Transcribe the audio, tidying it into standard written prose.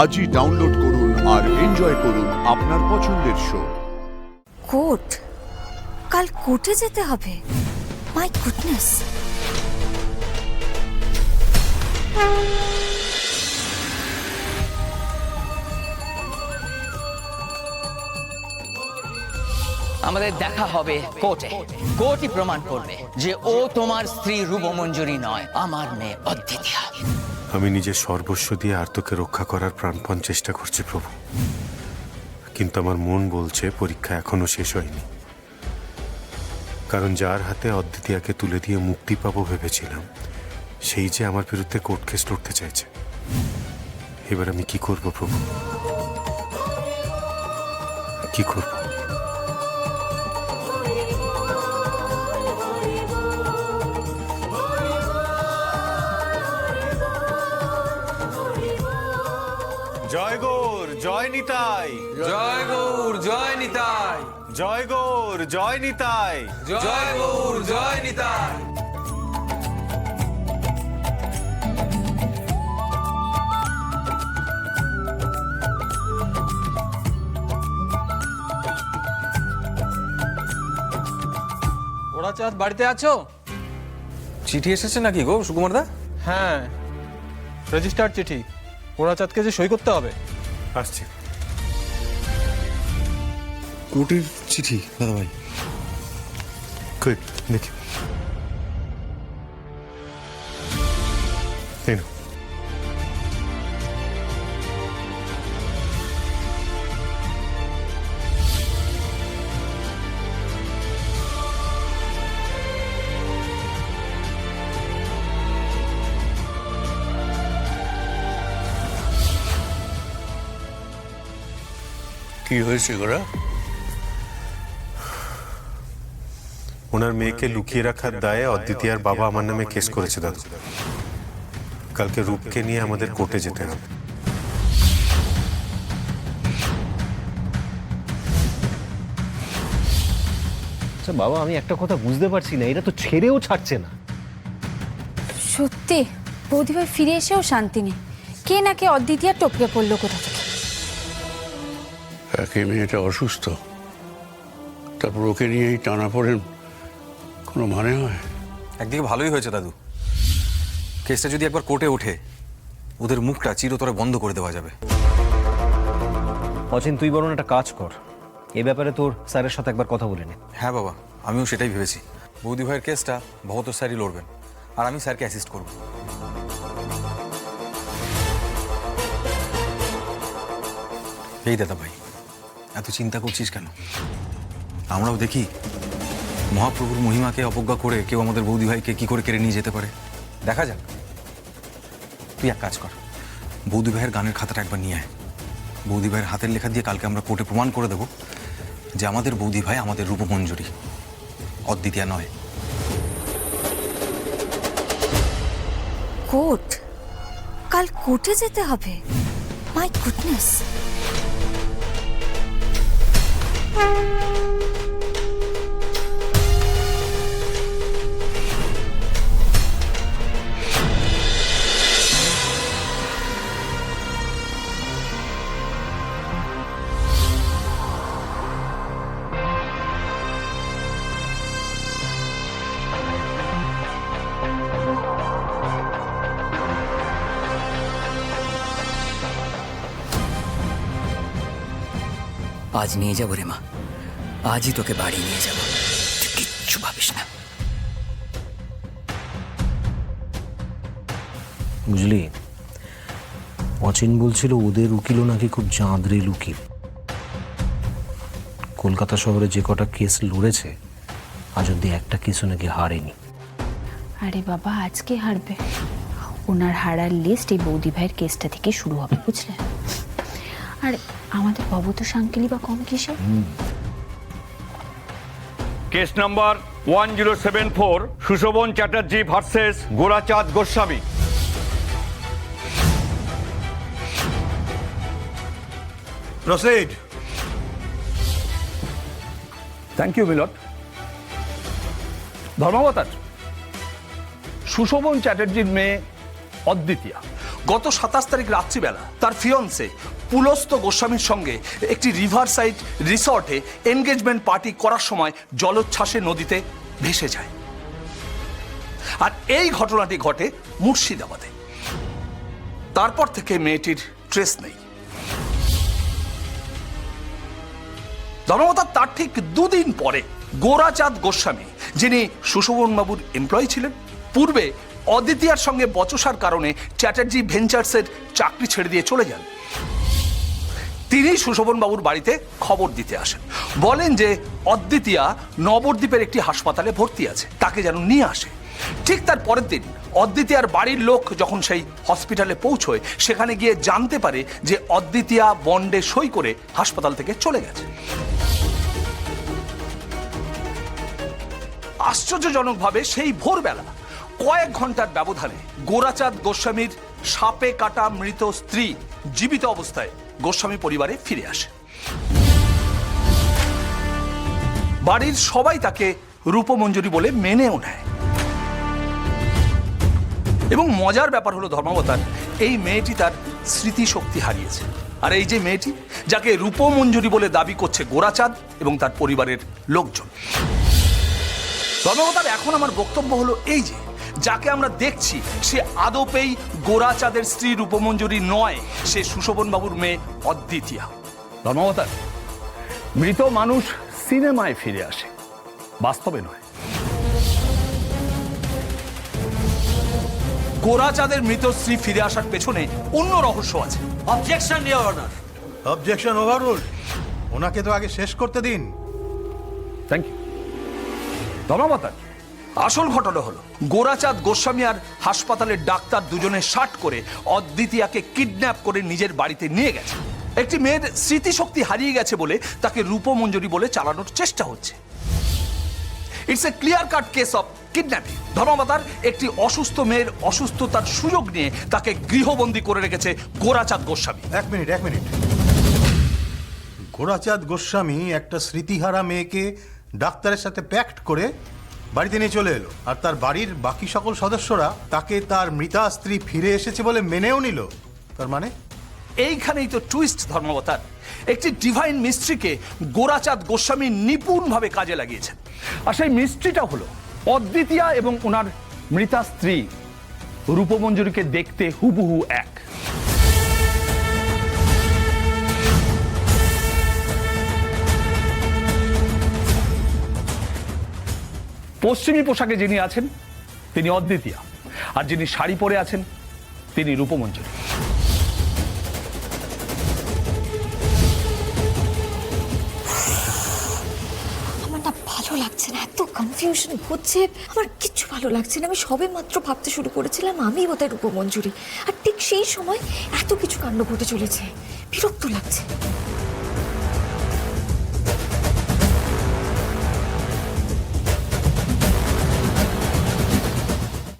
আজই ডাউনলোড করুন আর এনজয় করুন আপনার পছন্দের শো। কোর্ট? কাল কোর্টে যেতে হবে? My goodness. আমাদের দেখা হবে কোর্টে। কোর্টই প্রমাণ করবে যে ও তোমার স্ত্রী রূপমঞ্জুরি নয়, আমার মেয়ে অদ্বিতীয়া। আমি নিজের সর্বস্ব দিয়ে আর্তকে রক্ষা করার প্রাণপণ চেষ্টা করছি প্রভু, কিন্তু আমার মন বলছে পরীক্ষা এখনো শেষ হয়নি। কারণ যার হাতে অদ্বিতীয়াকে তুলে দিয়ে মুক্তি পাবো ভেবেছিলাম, সেই যে আমার বিরুদ্ধে কোর্ট কেস লড়তে চাইছে। এবার আমি কি করব প্রভু, কি করব? জয় গৌর জয় নিতাই, জয় গৌর জয় নিতাই, জয় গৌর জয় নিতাই, জয় গৌর জয় নিতাই। ওরা চাঁদ বাড়িতে আছো? চিঠি এসেছে নাকি গো সুকুমার দা? হ্যাঁ, রেজিস্টার্ড চিঠি। ওরাচাঁদকে যে সই করতে হবে। আসছি। কোর্টের চিঠি দাদা ভাই? কই দেখি। এই নাও। কি হয়েছে গোরা? ওনার মেয়েকে লুকিয়ে রাখার দায়ে অদ্বিতীয়ার বাবা আমার নামে কেস করেছে দাদু। কালকে রূপকে নিয়ে আমাদের কোর্টে যেতে হবে। আচ্ছা বাবা, আমি একটা কথা বুঝতে পারছি না, এটা তো ছেড়েও ছাড়ছে না। সত্যি বৌদিভাই ফিরে এসেও শান্তি নেই। কে না কে অদ্বিতীয়া টপকে পড়লো কোথা থেকে। একে মেয়েটা অসুস্থ, তারপর ওকে নিয়ে এই টানা পড়েন, কোনো মানে হয়? একদিকে ভালোই হয়েছে দাদু, কেসটা যদি একবার কোর্টে ওঠে ওদের মুখটা চিরতরে বন্ধ করে দেওয়া যাবে। অচিন, তুই বরং একটা কাজ কর, এ ব্যাপারে তোর স্যারের সাথে একবার কথা বলে নে। হ্যাঁ বাবা, আমিও সেটাই ভেবেছি। বৌদি ভাইয়ের কেসটা ভগত স্যারই লড়বেন আর আমি স্যারকে অ্যাসিস্ট করব। এই দাদা ভাই, এত চিন্তা করছিস কেন? আমরাও দেখি মহাপ্রভুর মহিমাকে অবজ্ঞা করে কেউ আমাদের বৌদি ভাইকে কি করে কেড়ে নিয়ে যেতে পারে। দেখা যাক। তুই এক কাজ কর, বৌদি ভাইয়ের গানের খাতাটা একবার নিয়ে আয়। বৌদি ভাইয়ের হাতের লেখা দিয়ে কালকে আমরা কোর্টে প্রমাণ করে দেব যে আমাদের বৌদি ভাই আমাদের রূপমঞ্জুরি, অদ্বিতীয়া নয়। কোর্ট? কাল কোর্টে যেতে হবে? My goodness. আজ নিয়ে যাবো রে মা, আজই তোকে বাড়ি নিয়ে যাবো, তুই কিচ্ছু ভাবিস না। বুঝলি, অচিন বলছিল ওদের উকিলও নাকি খুব জাঁদরেল উকিল। কলকাতা শহরে যে কটা কেস লড়েছে আজ অব্দি একটা কেসও নাকি হারেনি। আরে বাবা, আজকে হারবে? ওনার হারার লিস্ট এই বৌদি ভাইয়ের কেসটা থেকে শুরু হবে, বুঝলে? আর আমাদের ভবত সাঙ্কেলি বা কম কিসে? Case number 1074, Sushobhan Chatterjee versus Gorachand Goswami. Proceed. Thank you milord. ধর্মাবতার সুশোভন চ্যাটার্জির মেয়ে অদ্বিতীয়া গত 27 তারিখ রাত্রিবেলা তার ফিয়ন্সে পুলস্ত গোস্বামীর সঙ্গে একটি রিভারসাইড রিসর্টে এনগেজমেন্ট পার্টি করার সময় জলোচ্ছ্বাসে নদীতে ভেসে যায়। আর এই ঘটনাটি ঘটে মুর্শিদাবাদে। তারপর থেকে মেয়েটির ট্রেস নেই। ধর্মবতার তার ঠিক 2 দিন পরে গোরাচাঁদ গোস্বামী, যিনি সুশোভনবাবুর এমপ্লয়ি ছিলেন, পূর্বে অদ্বিতীয়ার সঙ্গে বচসার কারণে চ্যাটার্জি ভেঞ্চার্সের চাকরি ছেড়ে দিয়ে চলে যান, তিনি সুশোভনবাবুর বাড়িতে খবর দিতে আসেন। বলেন যে অদ্বিতীয়া নবদ্বীপের একটি হাসপাতালে ভর্তি আছে, তাকে যেন নিয়ে আসে। ঠিক তার পরের দিন অদ্বিতীয়ার বাড়ির লোক যখন সেই হসপিটালে পৌঁছয়, সেখানে গিয়ে জানতে পারে যে অদ্বিতীয়া বন্ডে সই করে হাসপাতাল থেকে চলে গেছে। আশ্চর্যজনকভাবে সেই ভোরবেলা কয়েক ঘন্টার ব্যবধানে গোরাচাঁদ গোস্বামীর সাপে কাটা মৃত স্ত্রী জীবিত অবস্থায় গোস্বামী পরিবারে ফিরে আসে। বাড়ির সবাই তাকে রূপমঞ্জুরি বলে মেনেও নেয়। এবং মজার ব্যাপার হলো ধর্মাবতার, এই মেয়েটি তার স্মৃতিশক্তি হারিয়েছে। আর এই যে মেয়েটি, যাকে রূপমঞ্জুরি বলে দাবি করছে গোরাচাঁদ এবং তার পরিবারের লোকজন। ধর্মাবতার, এখন আমার বক্তব্য হলো এই যে, যাকে আমরা দেখছি সে আদপেই গোরাচাঁদের স্ত্রী রূপমঞ্জুরি নয়, সে সুশোভনবাবুর মেয়ে অদ্বিতীয়া। ধর্মাবতার, মৃত মানুষ সিনেমায় ফিরে আসে, বাস্তবে নয়। গোরাচাঁদের মৃত স্ত্রী ফিরে আসার পেছনে অন্য রহস্য আছে। Objection your honour. Objection overrule. ওনাকে তো আগে শেষ করতে দিন। Thank you. ধর্মাবতার, আসল ঘটনা হলো গোরাচাঁদ গোস্বামী আর হাসপাতালের ডাক্তার দুজনে শার্ট করে অদ্বিতীয়াকে কিডন্যাপ করে নিজের বাড়িতে নিয়ে গেছে। একটি মেয়ের স্মৃতিশক্তি হারিয়ে গেছে বলে তাকে রূপমঞ্জুরি বলে চালানোর চেষ্টা হচ্ছে। It's a clear cut case of kidnapping. ধর্মাবতার, একটি অসুস্থ মেয়ের অসুস্থতার সুযোগ নিয়ে তাকে গৃহবন্দী করে রেখেছে গোরাচাঁদ গোস্বামী। এক মিনিট। গোরাচাঁদ গোস্বামী একটা স্মৃতিহারা মেয়েকে ডাক্তারের সাথে প্যাক্ট করে বাড়িতে নিয়ে চলে এলো, আর তার বাড়ির বাকি সকল সদস্যরা তাকে তার মৃতা স্ত্রী ফিরে এসেছে বলে মেনেও নিল। তার মানে এইখানেই তো টুইস্ট ধর্মাবতার। একটি ডিভাইন মিস্ট্রিকে গোরাচাঁদ গোস্বামী নিপুণভাবে কাজে লাগিয়েছেন। আর সেই মিস্ট্রিটা হলো অদ্বিতীয়া এবং ওনার মৃতা স্ত্রী রূপমঞ্জুরিকে দেখতে হুবহু এক। পশ্চিমী পোশাকে যিনি আছেন তিনি অদ্বিতীয়া, আর যিনি শাড়ি পরে আছেন তিনি রূপমঞ্জুরি। আমার না ভালো লাগছে না, এত কনফিউশন হচ্ছে, আমার কিচ্ছু ভালো লাগছে না। আমি সবে মাত্র ভাবতে শুরু করেছিলাম আমি বোধহয় রূপমঞ্জুরি, আর ঠিক সেই সময় এত কিছু কাণ্ড ঘটে চলেছে, বিরক্ত লাগছে।